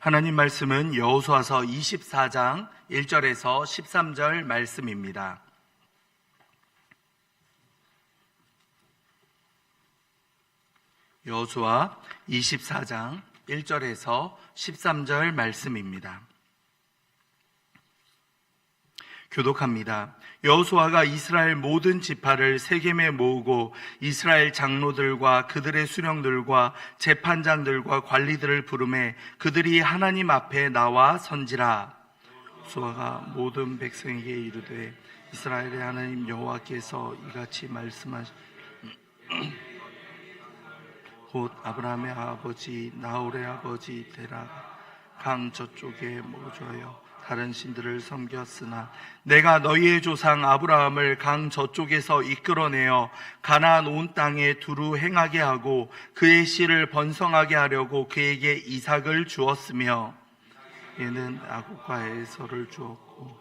하나님 말씀은 여호수아서 24장 1절에서 13절 말씀입니다. 여호수아 24장 1절에서 13절 말씀입니다. 교독합니다. 여호수아가 이스라엘 모든 지파를 세겜에 모으고 이스라엘 장로들과 그들의 수령들과 재판장들과 관리들을 부르매 그들이 하나님 앞에 나와 선지라. 여호수아가 모든 백성에게 이르되 이스라엘의 하나님 여호와께서 이같이 말씀하시 곧 아브라함의 아버지 나홀의 아버지 데라가 강 저쪽에 모조하여 다른 신들을 섬겼으나 내가 너희의 조상 아브라함을 강 저쪽에서 이끌어내어 가나안 온 땅에 두루 행하게 하고 그의 씨를 번성하게 하려고 그에게 이삭을 주었으며 얘는 야곱과 에서를 주었고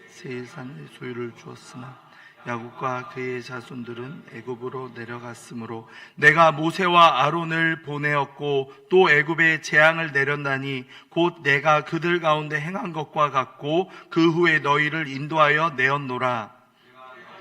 세일산의 소유를 주었으나 야곱과 그의 자손들은 애굽으로 내려갔으므로 내가 모세와 아론을 보내었고 또 애굽에 재앙을 내렸나니 곧 내가 그들 가운데 행한 것과 같고 그 후에 너희를 인도하여 내었노라.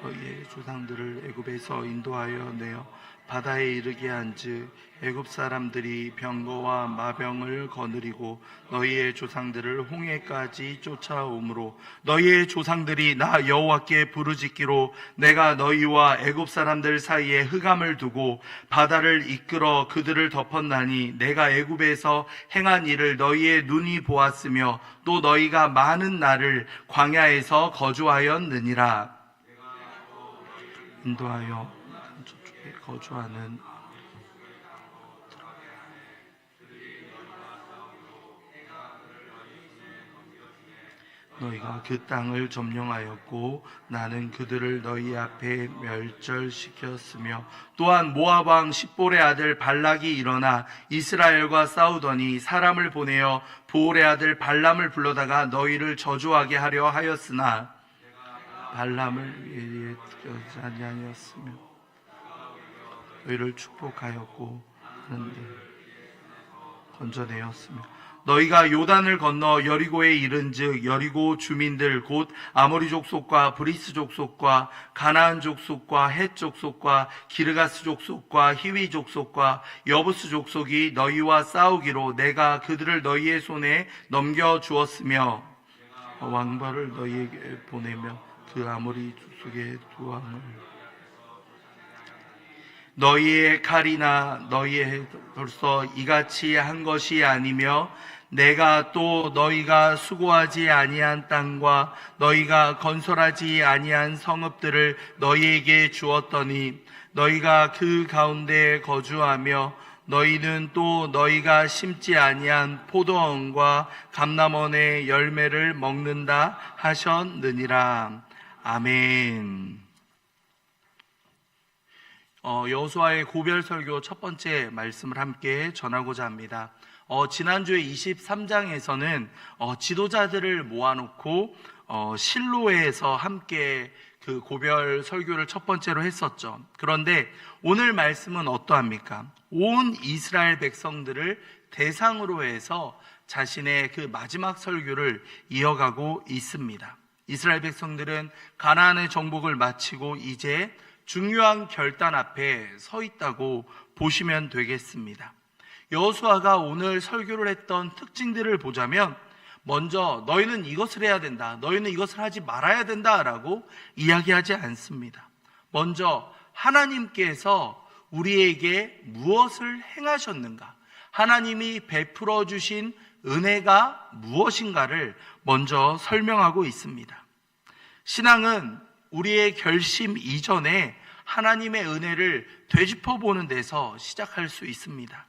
너희의 조상들을 애굽에서 인도하여 내어 바다에 이르게 한즉 애굽 사람들이 병거와 마병을 거느리고 너희의 조상들을 홍해까지 쫓아오므로 너희의 조상들이 나 여호와께 부르짖기로 내가 너희와 애굽 사람들 사이에 흑암을 두고 바다를 이끌어 그들을 덮었나니 내가 애굽에서 행한 일을 너희의 눈이 보았으며 또 너희가 많은 날을 광야에서 거주하였느니라. 인도하여 저쪽에 거주하는 너희가 그 땅을 점령하였고 나는 그들을 너희 앞에 멸절시켰으며 또한 모압 왕 십볼의 아들 발락이 일어나 이스라엘과 싸우더니 사람을 보내어 보올의 아들 발람을 불러다가 너희를 저주하게 하려 하였으나 발람을 위해 자지 아니었으며 너희를 축복하였고 하는데 건져내었으며 너희가 요단을 건너 여리고에 이른즉 여리고 주민들 곧 아모리 족속과 브리스 족속과 가나안 족속과 헷 족속과 기르가스 족속과 히위 족속과 여부스 족속이 너희와 싸우기로 내가 그들을 너희의 손에 넘겨 주었으며 왕벌을 너희에게 보내며 그 아모리 족속의 두 왕을 너희의 칼이나 너희의 벌써 이같이 한 것이 아니며 내가 또 너희가 수고하지 아니한 땅과 너희가 건설하지 아니한 성읍들을 너희에게 주었더니 너희가 그 가운데 거주하며 너희는 또 너희가 심지 아니한 포도원과 감람원의 열매를 먹는다 하셨느니라. 아멘. 여호수아의 고별 설교 첫 번째 말씀을 함께 전하고자 합니다. 지난주에 23장에서는 지도자들을 모아놓고 실로에서 함께 그 고별 설교를 첫 번째로 했었죠. 그런데 오늘 말씀은 어떠합니까? 온 이스라엘 백성들을 대상으로 해서 자신의 그 마지막 설교를 이어가고 있습니다. 이스라엘 백성들은 가나안의 정복을 마치고 이제 중요한 결단 앞에 서 있다고 보시면 되겠습니다. 여호수아가 오늘 설교를 했던 특징들을 보자면 먼저 너희는 이것을 해야 된다, 너희는 이것을 하지 말아야 된다라고 이야기하지 않습니다. 먼저 하나님께서 우리에게 무엇을 행하셨는가, 하나님이 베풀어 주신 은혜가 무엇인가를 먼저 설명하고 있습니다. 신앙은 우리의 결심 이전에 하나님의 은혜를 되짚어보는 데서 시작할 수 있습니다.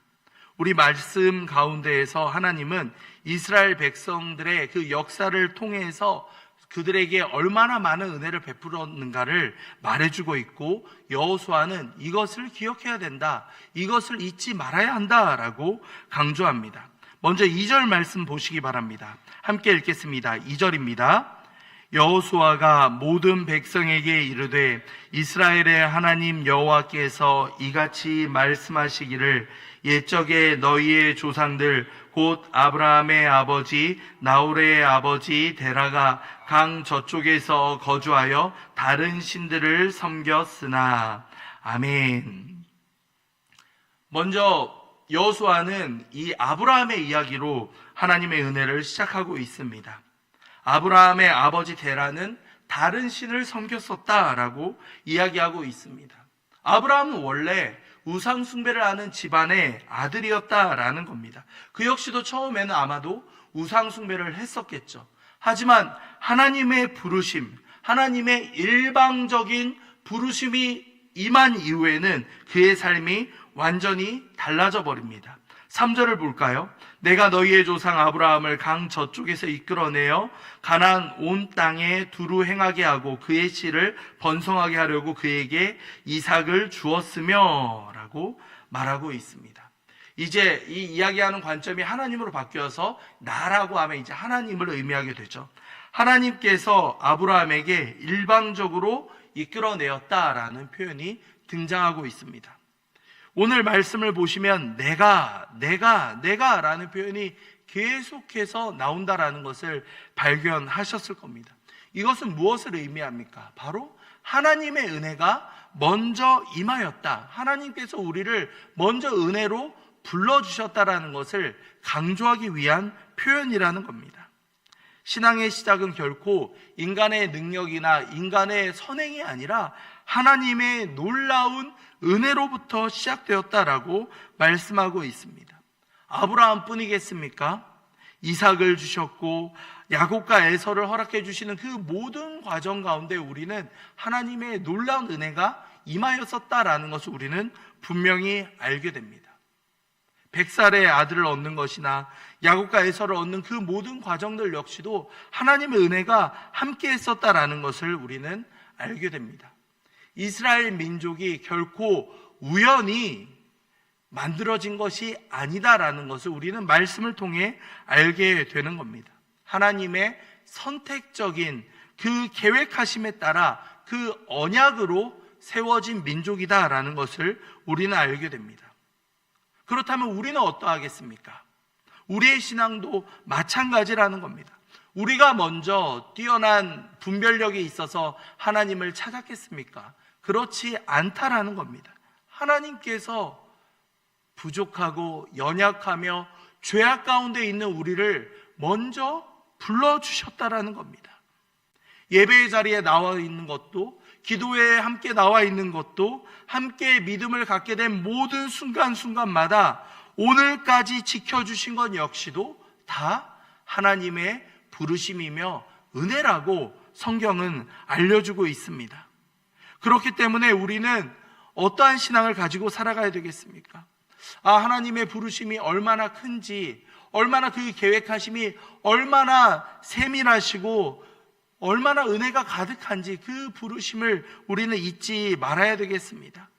우리 말씀 가운데에서 하나님은 이스라엘 백성들의 그 역사를 통해서 그들에게 얼마나 많은 은혜를 베풀었는가를 말해주고 있고, 여호수아는 이것을 기억해야 된다, 이것을 잊지 말아야 한다라고 강조합니다. 먼저 2절 말씀 보시기 바랍니다. 함께 읽겠습니다. 2절입니다. 여호수아가 모든 백성에게 이르되 이스라엘의 하나님 여호와께서 이같이 말씀하시기를 옛적에 너희의 조상들 곧 아브라함의 아버지 나홀의 아버지 데라가 강 저쪽에서 거주하여 다른 신들을 섬겼으나. 아멘. 먼저 여호수아는 이 아브라함의 이야기로 하나님의 은혜를 시작하고 있습니다. 아브라함의 아버지 데라는 다른 신을 섬겼었다라고 이야기하고 있습니다. 아브라함은 원래 우상 숭배를 하는 집안의 아들이었다라는 겁니다. 그 역시도 처음에는 아마도 우상 숭배를 했었겠죠. 하지만 하나님의 부르심, 하나님의 일방적인 부르심이 임한 이후에는 그의 삶이 완전히 달라져 버립니다. 3절을 볼까요? 내가 너희의 조상 아브라함을 강 저쪽에서 이끌어내어 가나안 온 땅에 두루 행하게 하고 그의 씨를 번성하게 하려고 그에게 이삭을 주었으며 라고 말하고 있습니다. 이제 이 이야기하는 관점이 하나님으로 바뀌어서 나라고 하면 이제 하나님을 의미하게 되죠. 하나님께서 아브라함에게 일방적으로 이끌어내었다라는 표현이 등장하고 있습니다. 오늘 말씀을 보시면 내가 라는 표현이 계속해서 나온다라는 것을 발견하셨을 겁니다. 이것은 무엇을 의미합니까? 바로 하나님의 은혜가 먼저 임하였다. 하나님께서 우리를 먼저 은혜로 불러주셨다라는 것을 강조하기 위한 표현이라는 겁니다. 신앙의 시작은 결코 인간의 능력이나 인간의 선행이 아니라 하나님의 놀라운 은혜로부터 시작되었다라고 말씀하고 있습니다. 아브라함 뿐이겠습니까? 이삭을 주셨고 야곱과 에서를 허락해 주시는 그 모든 과정 가운데 우리는 하나님의 놀라운 은혜가 임하였었다라는 것을 우리는 분명히 알게 됩니다. 100살의 아들을 얻는 것이나 야곱과 에서를 얻는 그 모든 과정들 역시도 하나님의 은혜가 함께 했었다라는 것을 우리는 알게 됩니다. 이스라엘 민족이 결코 우연히 만들어진 것이 아니다라는 것을 우리는 말씀을 통해 알게 되는 겁니다. 하나님의 선택적인 그 계획하심에 따라 그 언약으로 세워진 민족이다라는 것을 우리는 알게 됩니다. 그렇다면 우리는 어떠하겠습니까? 우리의 신앙도 마찬가지라는 겁니다. 우리가 먼저 뛰어난 분별력이 있어서 하나님을 찾았겠습니까? 그렇지 않다라는 겁니다. 하나님께서 부족하고 연약하며 죄악 가운데 있는 우리를 먼저 불러주셨다라는 겁니다. 예배의 자리에 나와 있는 것도, 기도회에 함께 나와 있는 것도, 함께 믿음을 갖게 된 모든 순간순간마다 오늘까지 지켜주신 것 역시도 다 하나님의 부르심이며 은혜라고 성경은 알려주고 있습니다. 그렇기 때문에 우리는 어떠한 신앙을 가지고 살아가야 되겠습니까? 하나님의 부르심이 얼마나 큰지, 얼마나 그 계획하심이 얼마나 세밀하시고 얼마나 은혜가 가득한지 그 부르심을 우리는 잊지 말아야 되겠습니다.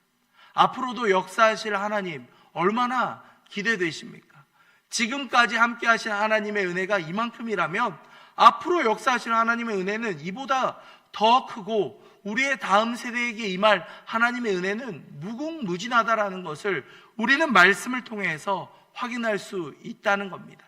앞으로도 역사하실 하나님 얼마나 기대되십니까? 지금까지 함께 하신 하나님의 은혜가 이만큼이라면 앞으로 역사하실 하나님의 은혜는 이보다 더 크고 우리의 다음 세대에게 임할 하나님의 은혜는 무궁무진하다라는 것을 우리는 말씀을 통해서 확인할 수 있다는 겁니다.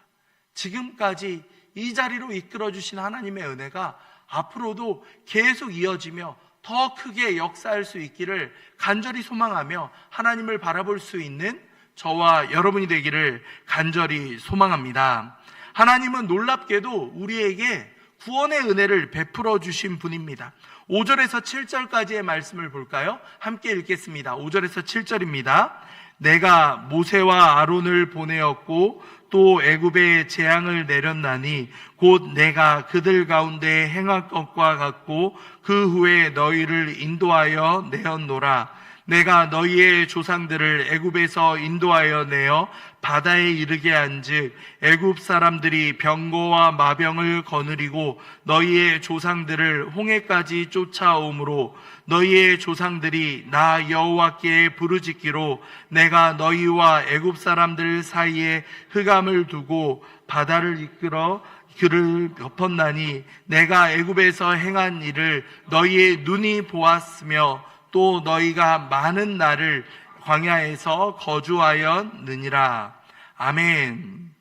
지금까지 이 자리로 이끌어주신 하나님의 은혜가 앞으로도 계속 이어지며 더 크게 역사할 수 있기를 간절히 소망하며 하나님을 바라볼 수 있는 저와 여러분이 되기를 간절히 소망합니다. 하나님은 놀랍게도 우리에게 구원의 은혜를 베풀어 주신 분입니다. 5절에서 7절까지의 말씀을 볼까요? 함께 읽겠습니다. 5절에서 7절입니다. 내가 모세와 아론을 보내었고 또 애굽에 재앙을 내렸나니 곧 내가 그들 가운데 행할 것과 같고 그 후에 너희를 인도하여 내었노라. 내가 너희의 조상들을 애굽에서 인도하여 내어 바다에 이르게 한즉 애굽 사람들이 병거와 마병을 거느리고 너희의 조상들을 홍해까지 쫓아오므로 너희의 조상들이 나 여호와께 부르짖기로 내가 너희와 애굽 사람들 사이에 흑암을 두고 바다를 이끌어 그를 덮었나니 내가 애굽에서 행한 일을 너희의 눈이 보았으며 또 너희가 많은 날을 광야에서 거주하였느니라. 아멘.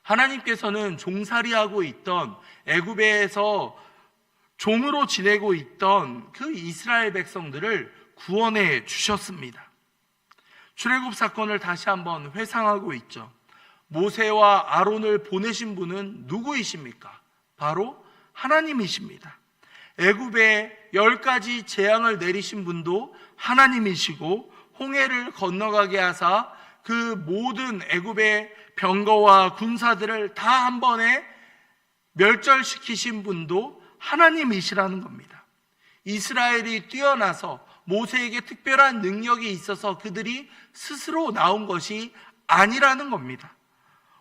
하나님께서는 종살이하고 있던 애굽에서 종으로 지내고 있던 그 이스라엘 백성들을 구원해 주셨습니다. 출애굽 사건을 다시 한번 회상하고 있죠. 모세와 아론을 보내신 분은 누구이십니까? 바로 하나님이십니다. 애굽에 10가지 재앙을 내리신 분도 하나님이시고, 홍해를 건너가게 하사 그 모든 애굽의 병거와 군사들을 다 한 번에 멸절시키신 분도 하나님이시라는 겁니다. 이스라엘이 뛰어나서 모세에게 특별한 능력이 있어서 그들이 스스로 나온 것이 아니라는 겁니다.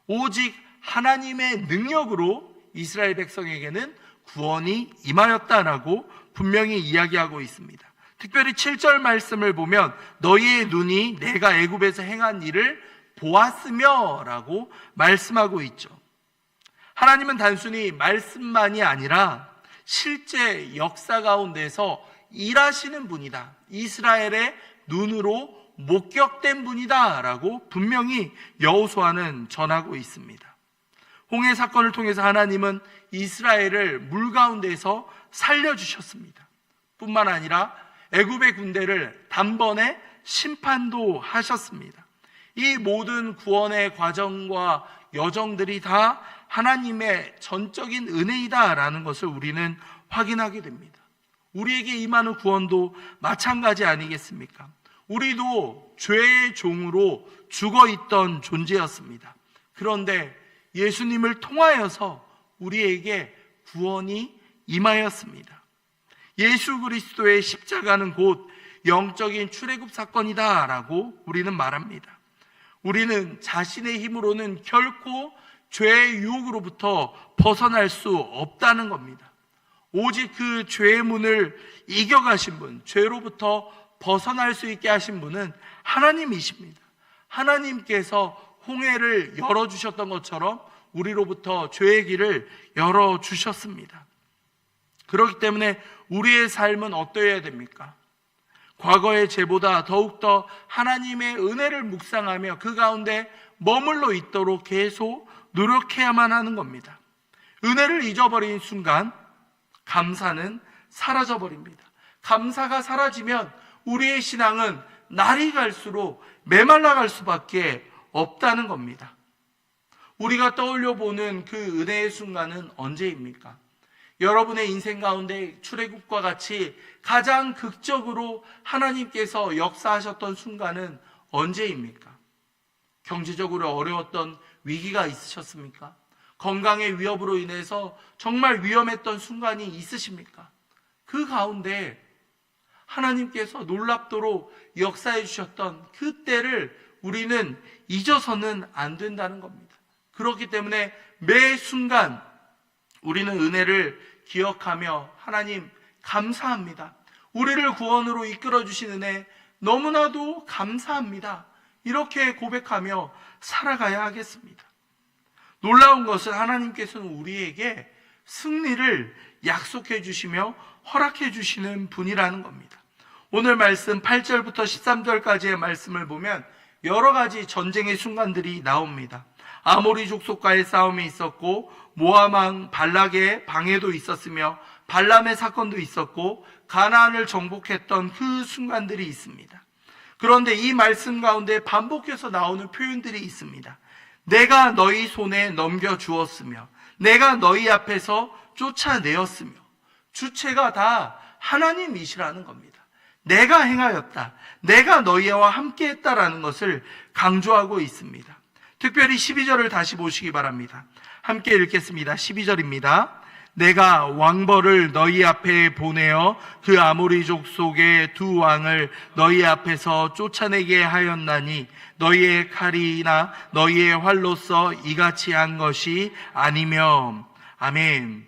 오직 하나님의 능력으로 이스라엘 백성에게는 구원이 임하였다라고 분명히 이야기하고 있습니다. 특별히 7절 말씀을 보면 너희의 눈이 내가 애굽에서 행한 일을 보았으며 라고 말씀하고 있죠. 하나님은 단순히 말씀만이 아니라 실제 역사 가운데서 일하시는 분이다, 이스라엘의 눈으로 목격된 분이다 라고 분명히 여호수아는 전하고 있습니다. 홍해 사건을 통해서 하나님은 이스라엘을 물 가운데서 살려주셨습니다. 뿐만 아니라 애굽의 군대를 단번에 심판도 하셨습니다. 이 모든 구원의 과정과 여정들이 다 하나님의 전적인 은혜이다라는 것을 우리는 확인하게 됩니다. 우리에게 임하는 구원도 마찬가지 아니겠습니까? 우리도 죄의 종으로 죽어있던 존재였습니다. 그런데 예수님을 통하여서 우리에게 구원이 임하였습니다. 예수 그리스도의 십자가는 곧 영적인 출애굽 사건이다라고 우리는 말합니다. 우리는 자신의 힘으로는 결코 죄의 유혹으로부터 벗어날 수 없다는 겁니다. 오직 그 죄의 문을 이겨가신 분, 죄로부터 벗어날 수 있게 하신 분은 하나님이십니다. 하나님께서 홍해를 열어주셨던 것처럼 우리로부터 죄의 길을 열어주셨습니다. 그렇기 때문에 우리의 삶은 어떠해야 됩니까? 과거의 죄보다 더욱더 하나님의 은혜를 묵상하며 그 가운데 머물러 있도록 계속 노력해야만 하는 겁니다. 은혜를 잊어버린 순간 감사는 사라져버립니다. 감사가 사라지면 우리의 신앙은 날이 갈수록 메말라갈 수밖에 없다는 겁니다. 우리가 떠올려 보는 그 은혜의 순간은 언제입니까? 여러분의 인생 가운데 출애굽과 같이 가장 극적으로 하나님께서 역사하셨던 순간은 언제입니까? 경제적으로 어려웠던 위기가 있으셨습니까? 건강의 위협으로 인해서 정말 위험했던 순간이 있으십니까? 그 가운데 하나님께서 놀랍도록 역사해 주셨던 그 때를 우리는 잊어서는 안 된다는 겁니다. 그렇기 때문에 매 순간 우리는 은혜를 기억하며 하나님 감사합니다. 우리를 구원으로 이끌어 주신 은혜 너무나도 감사합니다. 이렇게 고백하며 살아가야 하겠습니다. 놀라운 것은 하나님께서는 우리에게 승리를 약속해 주시며 허락해 주시는 분이라는 겁니다. 오늘 말씀 8절부터 13절까지의 말씀을 보면 여러 가지 전쟁의 순간들이 나옵니다. 아모리 족속과의 싸움이 있었고 모압 왕 발락의 방해도 있었으며 발람의 사건도 있었고 가나안을 정복했던 그 순간들이 있습니다. 그런데 이 말씀 가운데 반복해서 나오는 표현들이 있습니다. 내가 너희 손에 넘겨주었으며 내가 너희 앞에서 쫓아내었으며, 주체가 다 하나님이시라는 겁니다. 내가 행하였다, 내가 너희와 함께 했다라는 것을 강조하고 있습니다. 특별히 12절을 다시 보시기 바랍니다. 함께 읽겠습니다. 12절입니다. 내가 왕벌을 너희 앞에 보내어 그 아모리족 속의 두 왕을 너희 앞에서 쫓아내게 하였나니 너희의 칼이나 너희의 활로서 이같이 한 것이 아니며. 아멘.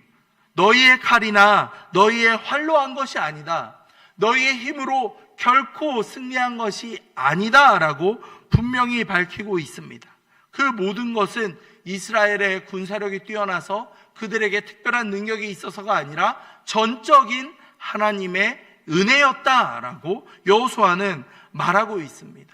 너희의 칼이나 너희의 활로 한 것이 아니다, 너희의 힘으로 결코 승리한 것이 아니다 라고 분명히 밝히고 있습니다. 그 모든 것은 이스라엘의 군사력이 뛰어나서 그들에게 특별한 능력이 있어서가 아니라 전적인 하나님의 은혜였다라고 여호수아는 말하고 있습니다.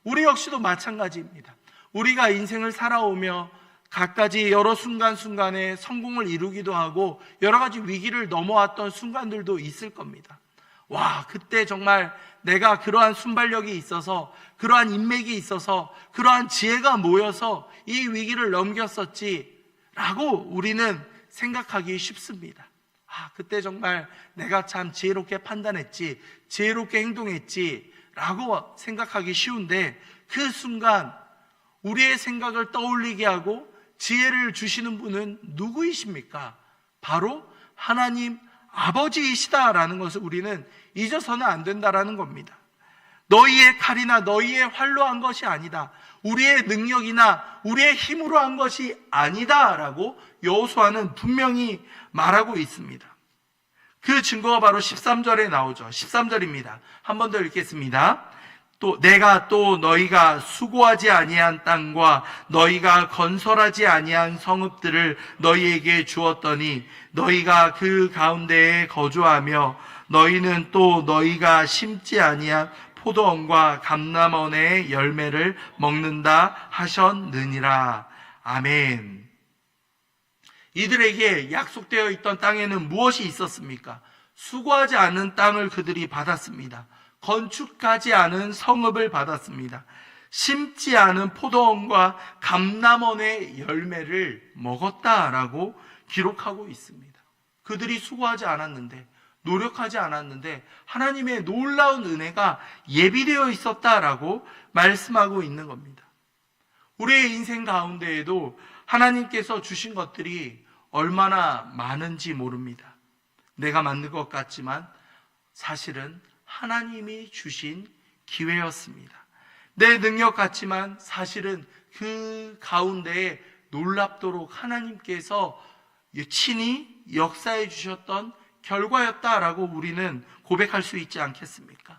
우리 역시도 마찬가지입니다. 우리가 인생을 살아오며 갖가지 여러 순간순간에 성공을 이루기도 하고 여러 가지 위기를 넘어왔던 순간들도 있을 겁니다. 와, 그때 정말 내가 그러한 순발력이 있어서, 그러한 인맥이 있어서, 그러한 지혜가 모여서 이 위기를 넘겼었지 라고 우리는 생각하기 쉽습니다. 아, 그때 정말 내가 참 지혜롭게 판단했지, 지혜롭게 행동했지 라고 생각하기 쉬운데, 그 순간 우리의 생각을 떠올리게 하고 지혜를 주시는 분은 누구이십니까? 바로 하나님 아버지이시다라는 것을 우리는 잊어서는 안 된다라는 겁니다. 너희의 칼이나 너희의 활로 한 것이 아니다, 우리의 능력이나 우리의 힘으로 한 것이 아니다라고 여호수아는 분명히 말하고 있습니다. 그 증거가 바로 13절에 나오죠. 13절입니다. 한 번 더 읽겠습니다. 내가 또 너희가 수고하지 아니한 땅과 너희가 건설하지 아니한 성읍들을 너희에게 주었더니 너희가 그 가운데에 거주하며 너희는 또 너희가 심지 아니한 포도원과 감람원의 열매를 먹는다 하셨느니라. 아멘. 이들에게 약속되어 있던 땅에는 무엇이 있었습니까? 수고하지 않은 땅을 그들이 받았습니다. 건축하지 않은 성읍을 받았습니다. 심지 않은 포도원과 감람원의 열매를 먹었다라고 기록하고 있습니다. 그들이 수고하지 않았는데, 노력하지 않았는데 하나님의 놀라운 은혜가 예비되어 있었다라고 말씀하고 있는 겁니다. 우리의 인생 가운데에도 하나님께서 주신 것들이 얼마나 많은지 모릅니다. 내가 만든 것 같지만 사실은 하나님이 주신 기회였습니다. 내 능력 같지만 사실은 그 가운데에 놀랍도록 하나님께서 친히 역사해 주셨던 결과였다라고 우리는 고백할 수 있지 않겠습니까?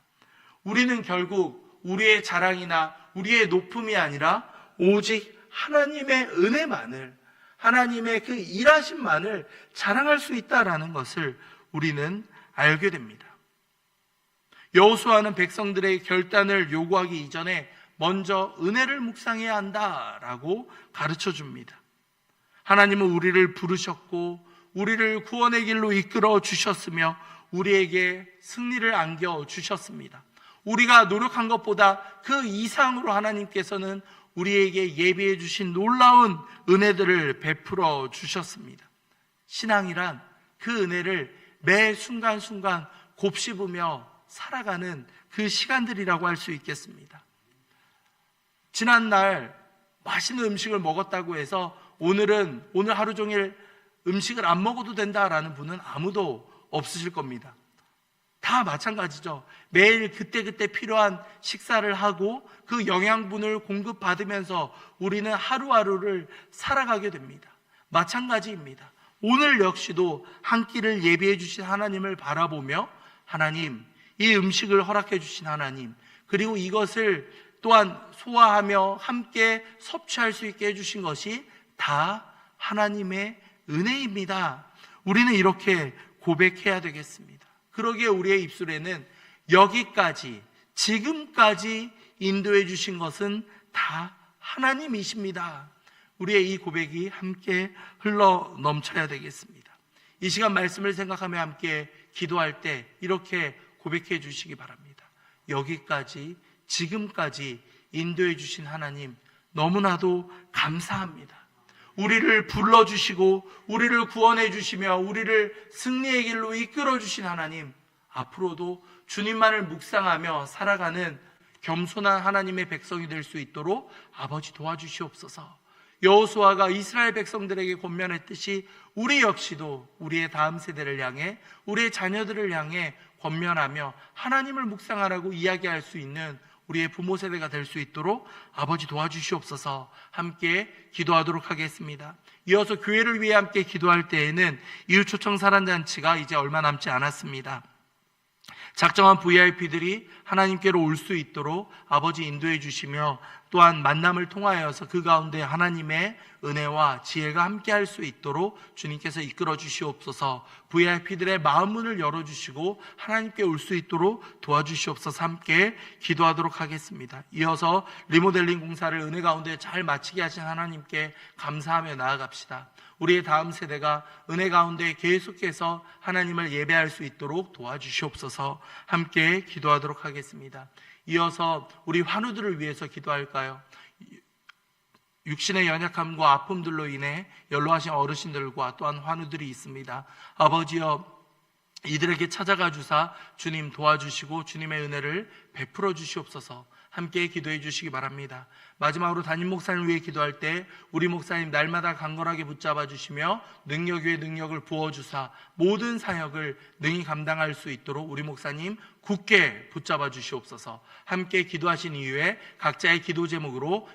우리는 결국 우리의 자랑이나 우리의 높음이 아니라 오직 하나님의 은혜만을, 하나님의 그 일하심만을 자랑할 수 있다라는 것을 우리는 알게 됩니다. 여호수아는 백성들의 결단을 요구하기 이전에 먼저 은혜를 묵상해야 한다라고 가르쳐 줍니다. 하나님은 우리를 부르셨고 우리를 구원의 길로 이끌어 주셨으며 우리에게 승리를 안겨 주셨습니다. 우리가 노력한 것보다 그 이상으로 하나님께서는 우리에게 예비해 주신 놀라운 은혜들을 베풀어 주셨습니다. 신앙이란 그 은혜를 매 순간순간 곱씹으며 살아가는 그 시간들이라고 할 수 있겠습니다. 지난날 맛있는 음식을 먹었다고 해서 오늘 하루 종일 음식을 안 먹어도 된다라는 분은 아무도 없으실 겁니다. 다 마찬가지죠. 매일 그때그때 필요한 식사를 하고 그 영양분을 공급받으면서 우리는 하루하루를 살아가게 됩니다. 마찬가지입니다. 오늘 역시도 한 끼를 예비해 주신 하나님을 바라보며 하나님, 이 음식을 허락해 주신 하나님, 그리고 이것을 또한 소화하며 함께 섭취할 수 있게 해주신 것이 다 하나님의 은혜입니다. 우리는 이렇게 고백해야 되겠습니다. 그러기에 우리의 입술에는 여기까지, 지금까지 인도해 주신 것은 다 하나님이십니다. 우리의 이 고백이 함께 흘러 넘쳐야 되겠습니다. 이 시간 말씀을 생각하며 함께 기도할 때 이렇게 고백해 주시기 바랍니다. 여기까지, 지금까지 인도해 주신 하나님, 너무나도 감사합니다. 우리를 불러주시고 우리를 구원해 주시며 우리를 승리의 길로 이끌어 주신 하나님, 앞으로도 주님만을 묵상하며 살아가는 겸손한 하나님의 백성이 될 수 있도록 아버지 도와주시옵소서. 여호수아가 이스라엘 백성들에게 권면했듯이 우리 역시도 우리의 다음 세대를 향해, 우리의 자녀들을 향해 권면하며 하나님을 묵상하라고 이야기할 수 있는 우리의 부모 세대가 될 수 있도록 아버지 도와주시옵소서. 함께 기도하도록 하겠습니다. 이어서 교회를 위해 함께 기도할 때에는 이웃초청 사랑잔치가 이제 얼마 남지 않았습니다. 작정한 VIP들이 하나님께로 올 수 있도록 아버지 인도해 주시며, 또한 만남을 통하여서 그 가운데 하나님의 은혜와 지혜가 함께할 수 있도록 주님께서 이끌어 주시옵소서. VIP들의 마음 문을 열어주시고 하나님께 올 수 있도록 도와주시옵소서. 함께 기도하도록 하겠습니다. 이어서 리모델링 공사를 은혜 가운데 잘 마치게 하신 하나님께 감사하며 나아갑시다. 우리의 다음 세대가 은혜 가운데 계속해서 하나님을 예배할 수 있도록 도와주시옵소서. 함께 기도하도록 하겠습니다. 이어서 우리 환우들을 위해서 기도할까요? 육신의 연약함과 아픔들로 인해 연로하신 어르신들과 또한 환우들이 있습니다. 아버지여, 이들에게 찾아가 주사 주님 도와주시고 주님의 은혜를 베풀어 주시옵소서. 함께 기도해 주시기 바랍니다. 마지막으로 담임 목사님을 위해 기도할 때 우리 목사님 날마다 강건하게 붙잡아 주시며 능력 위에 능력을 부어주사 모든 사역을 능히 감당할 수 있도록 우리 목사님 굳게 붙잡아 주시옵소서. 함께 기도하신 이후에 각자의 기도 제목으로